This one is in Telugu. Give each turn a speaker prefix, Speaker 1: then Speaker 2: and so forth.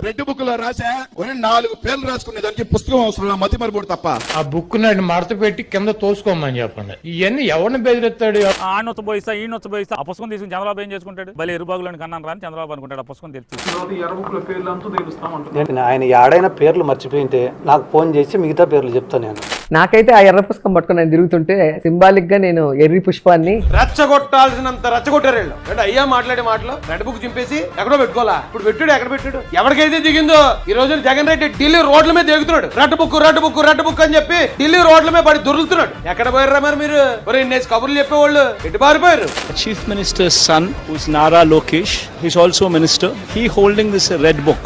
Speaker 1: రెడ్ బుక్ లో రాసా 4 పేర్లు రాసుకునే దానికి పుస్తకం అవసరం, మతి మరిపోడు తప్ప.
Speaker 2: ఆ బుక్ నాడు మడత పెట్టి కింద తోసుకోమని చెప్పండి. ఇవన్నీ ఎవరిని బెదిరిస్తాడు?
Speaker 3: ఆనొచ్చబోయిస్తా ఈ నొచ్చబోయిస్తా ఆ పుస్తకం తీసుకుని చంద్రబాబు ఏం చేసుకుంటాడు? భలే ఎరుబాగులని కన్నాను రాని చంద్రబాబు అనుకుంటాడు. ఆ పుస్తకం తెలిసి
Speaker 4: ఆయన ఏడైనా పేర్లు మర్చిపోయింటే నాకు ఫోన్ చేసి మిగతా పేర్లు చెప్తాను. నేను
Speaker 5: నాకైతే ఆ ఎర్ర పుష్పం పట్టుకుని నేను తిరుగుతుంటే సింబాలిక్ గా నేను ఎర్రి పుష్పాన్ని
Speaker 6: రెచ్చగొట్టాల్సినంత రెచ్చగొట్టారు. అయ్యా మాట్లాడే మాటలు రెడ్ బుక్ చింపేసి ఎక్కడో పెట్టుకోవాలా? ఇప్పుడు పెట్టాడు, ఎక్కడ పెట్టాడు? ఎవరికైతే దిగిందో ఈ రోజు జగన్ రెడ్డి ఢిల్లీ రోడ్ల మీద దిగుతున్నాడు. Red book red book red book అని చెప్పి ఢిల్లీ రోడ్ల మీద పడి దొరుకుతున్నాడు. ఎక్కడ పోయారా మరి మీరు? ఇన్నేసి కబుర్లు చెప్పేవాళ్ళు ఎటు పారిపోయారు?
Speaker 7: Chief Minister's son, who's Nara Lokesh, he's also a minister. He holding this red book.